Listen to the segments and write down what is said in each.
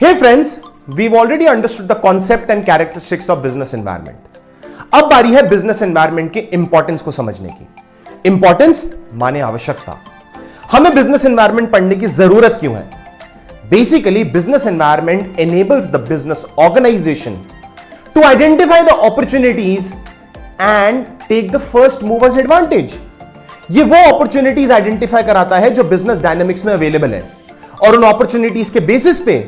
Hey friends, we've already understood the concept and characteristics of business environment. अब बारी है business environment के importance को समझने की। इंपॉर्टेंस माने आवश्यकता। हमें बिजनेस एनवायरनमेंट पढ़ने की जरूरत क्यों है? Basically business environment enables the business organization to identify the opportunities and take the first movers advantage. ये वो अपॉर्चुनिटीज आइडेंटिफाई कराता है जो बिजनेस डायनेमिक्स में अवेलेबल है और उन अपॉर्चुनिटीज के बेसिस पे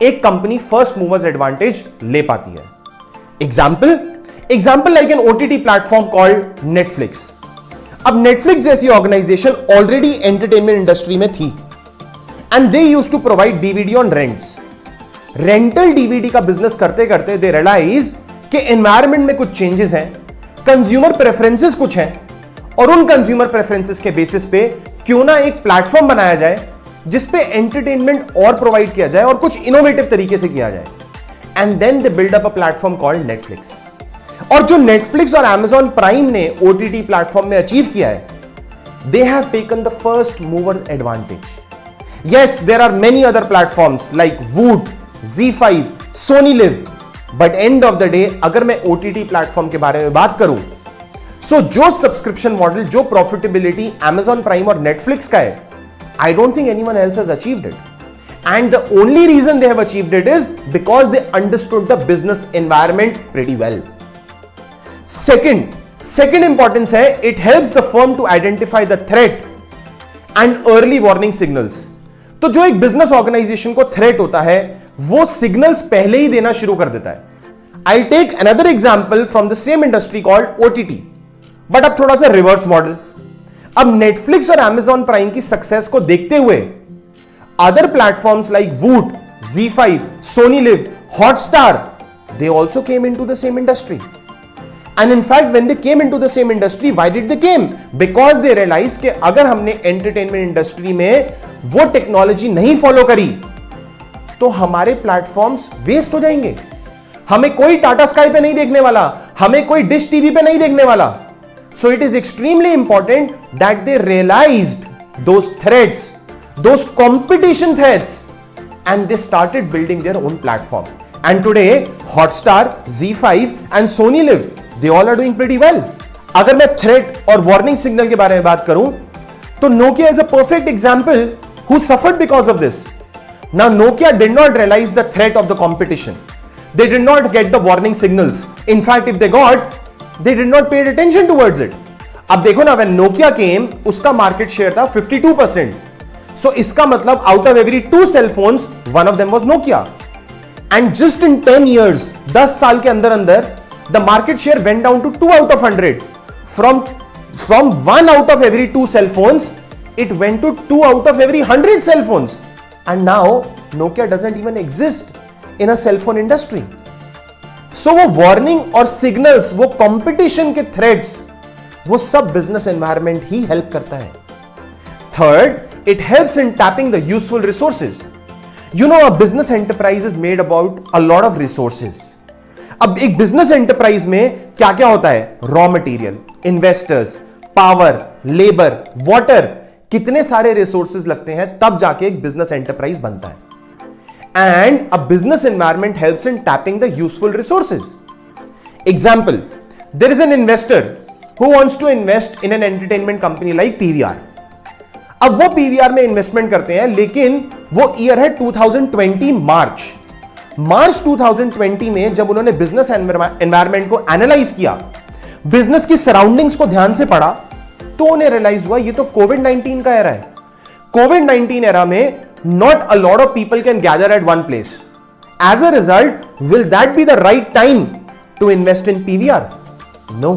एक कंपनी फर्स्ट मूवर्स एडवांटेज ले पाती है। Example like an OTT platform called Netflix. अब नेटफ्लिक्स जैसी ऑर्गेनाइजेशन ऑलरेडी एंटरटेनमेंट इंडस्ट्री में थी and they used to provide DVD on rents. Rental DVD का बिजनेस करते करते दे रियलाइज कि एनवायरनमेंट में कुछ चेंजेस हैं, कंज्यूमर प्रेफरेंसेस कुछ हैं और उन कंज्यूमर प्रेफरेंसेस के बेसिस पे क्यों ना एक प्लेटफॉर्म बनाया जाए जिसपे एंटरटेनमेंट और प्रोवाइड किया जाए और कुछ इनोवेटिव तरीके से किया जाए। And then they build up a platform called Netflix. और जो नेटफ्लिक्स और Amazon प्राइम ने ओटीटी प्लेटफॉर्म में अचीव किया है, they have taken the first mover advantage. Yes, there are many other platforms like Voot, ZEE5, Sony LIV, but end of the day अगर मैं OTT platform के बारे में बात करूं, सो जो सब्सक्रिप्शन मॉडल, जो प्रॉफिटेबिलिटी Amazon प्राइम और नेटफ्लिक्स का है, I don't think anyone else has achieved it. And the only reason they have achieved it is because they understood the business environment pretty well. Second importance है, it helps the firm to identify the threat and early warning signals. तो जो एक business organisation को threat होता है, वो signals पहले ही देना शुरू कर देता है। I'll take another example from the same industry called OTT, but अब थोड़ा सा रिवर्स मॉडल। अब नेटफ्लिक्स और Amazon प्राइम की सक्सेस को देखते हुए other platforms like Voot, ZEE5, Sony LIV, Hotstar, they also came into the same industry. And in fact when they came into the same industry, why did they came? Because they realise कि अगर हमने entertainment industry में वो technology नहीं follow करी तो हमारे platforms waste हो जाएंगे। हमें कोई टाटा स्काई पे नहीं देखने वाला, हमें कोई डिश टीवी पे नहीं देखने वाला। So it is extremely important that they realized those threats, those competition threats, and they started building their own platform. And today, Hotstar, ZEE5 and Sony Live, they all are doing pretty well. अगर मैं threat और warning signal के बारे में बात करूं, तो Nokia is a perfect example who suffered because of this. Now Nokia did not realize the threat of the competition. They did not get the warning signals. In fact, if they got, they did not pay attention towards it. अब देखो ना, when Nokia came, उसका market share था 52%. So इसका मतलब out of every 2 cell phones, one of them was Nokia. And just in 10 years, 10 साल के अंदर अंदर, the market share went down to 2 out of 100. From 1 out of every 2 cell phones, it went to 2 out of every 100 cell phones. And now Nokia doesn't even exist in a cell phone industry. सो वो warning और signals, वो competition के threads, वो सब business environment ही help करता है। Third, it helps in tapping the useful resources. You know, a business enterprise is made about a lot of resources. अब एक बिजनेस एंटरप्राइज में क्या क्या होता है? Raw material, investors, power, labour, water, कितने सारे रिसोर्सेज लगते हैं तब जाके एक बिजनेस एंटरप्राइज बनता है। And a business environment helps in tapping the useful resources. Example, there is an investor who wants to invest in an entertainment company like PVR. अब वो PVR में इन्वेस्टमेंट करते हैं, लेकिन वो ईयर है 2020 मार्च 2020 में जब उन्होंने बिजनेस एनवायरनमेंट को एनालाइज किया, बिजनेस की सराउंडिंग्स को ध्यान से पढ़ा, तो उन्हें रियलाइज हुआ ये तो कोविड-19 का एरा है। कोविड-19 एरा में not a lot of people can gather at one place. As a result, will that be the right time to invest in PVR? No.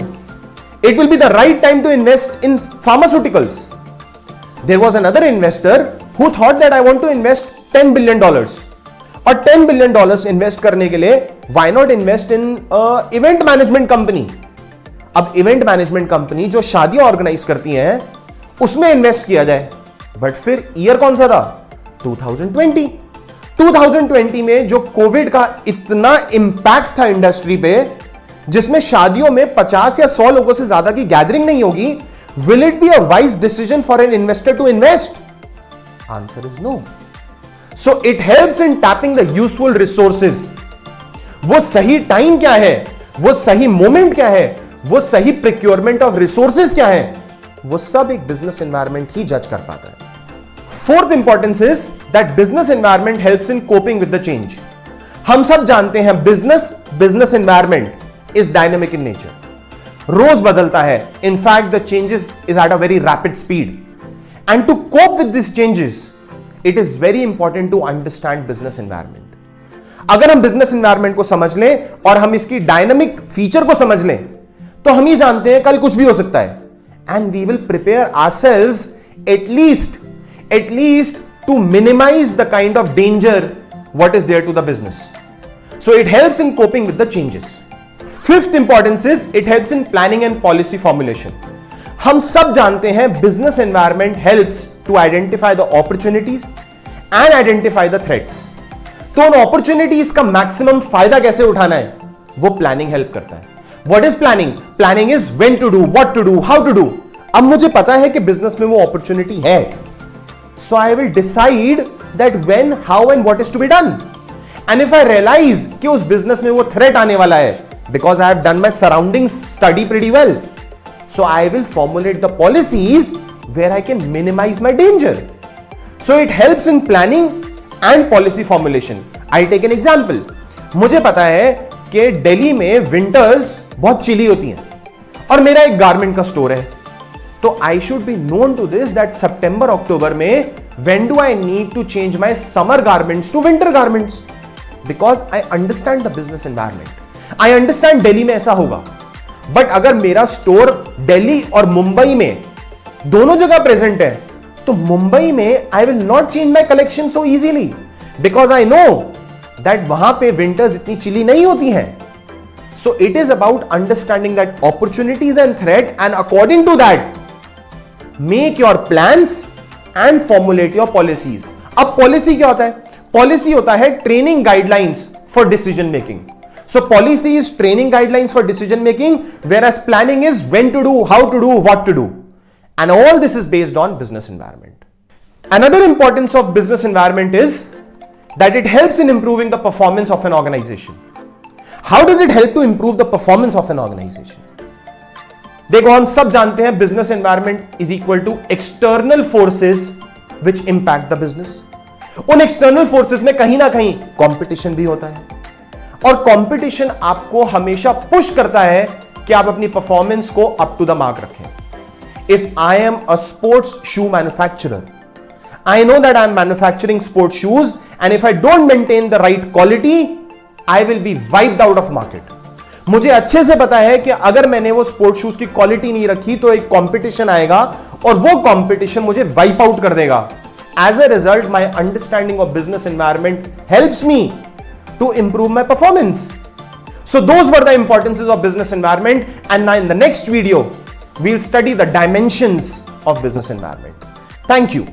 It will be the right time to invest in pharmaceuticals. There was another investor who thought that I want to invest $10 billion. और $10 billion invest करने के लिए why not invest in event management company? अब event management company जो शादियां organise करती हैं उसमें इन्वेस्ट किया जाए। बट फिर ईयर कौन सा था? 2020 में जो कोविड का इतना इंपैक्ट था इंडस्ट्री पे, जिसमें शादियों में 50 या 100 लोगों से ज्यादा की गैदरिंग नहीं होगी, will it be a wise decision for an investor to invest? Answer is no. So it helps in tapping the useful resources. वो सही टाइम क्या है, वो सही मोमेंट क्या है, वो सही प्रिक्योरमेंट ऑफ रिसोर्सेज क्या है, वो सब एक बिजनेस एनवायरमेंट ही जज कर पाता है। Fourth importance is that business environment helps in coping with the change. हम सब जानते हैं business environment is dynamic in nature, रोज बदलता है। In fact the changes is at a very rapid speed and to cope with this changes it is very important to understand business environment. अगर हम business environment को समझ लें और हम इसकी डायनामिक फीचर को समझ लें तो हम ये जानते हैं कल कुछ भी हो सकता है, and we will prepare ourselves at least to minimise the kind of danger what is there to the business. So it helps in coping with the changes. Fifth importance is it helps in planning and policy formulation. हम सब जानते हैं business environment helps to identify the opportunities and identify the threats. तो उन opportunities का maximum फायदा कैसे उठाना है वो planning help करता है। What is planning? Planning is when to do, what to do, how to do. अब मुझे पता है कि business में वो opportunity है, so I will decide that when, how and what is to be done. And if I realize कि उस business में वो threat आने वाला है, because I have done my surroundings study pretty well, so I will formulate the policies where I can minimize my danger. So it helps in planning and policy formulation. I'll take an example. मुझे पता है कि दिल्ली में winters बहुत chilli होती हैं और मेरा एक गारमेंट का स्टोर है, तो I should be known to this that सितंबर अक्टूबर में when do I need to change my summer garments to winter garments, because I understand the business environment. I understand Delhi में ऐसा होगा, बट अगर मेरा स्टोर दिल्ली और मुंबई में दोनों जगह प्रेजेंट है तो मुंबई में I will not change my collection so easily because I know that वहां पे winters इतनी चिली नहीं होती हैं. So it is about understanding that opportunities and threat, and according to that make your plans and formulate your policies. अब policy क्या होता है? पॉलिसी होता है training guidelines for decision making. So policy is training guidelines for decision making, whereas planning is when to do, how to do, what to do. And all this is based on business environment. Another importance of business environment is that it helps in improving the performance of an organization. How does it help to improve the performance of an organization? देखो हम सब जानते हैं business environment is equal to external forces which impact the business. उन external forces में कहीं ना कहीं कंपटीशन भी होता है, और कंपटीशन आपको हमेशा पुश करता है कि आप अपनी परफॉर्मेंस को अप टू द मार्क रखें. If I am a sports shoe manufacturer, I know that I am manufacturing sports shoes, and if I don't maintain the right quality I will be wiped out of market. मुझे अच्छे से पता है कि अगर मैंने वो स्पोर्ट्स शूज की क्वालिटी नहीं रखी तो एक कंपटीशन आएगा और वो कंपटीशन मुझे वाइप आउट कर देगा. As a result my understanding of business environment helps me to improve my performance. So those were the importances of business environment, and now in the next video we will study the dimensions of business environment. Thank you.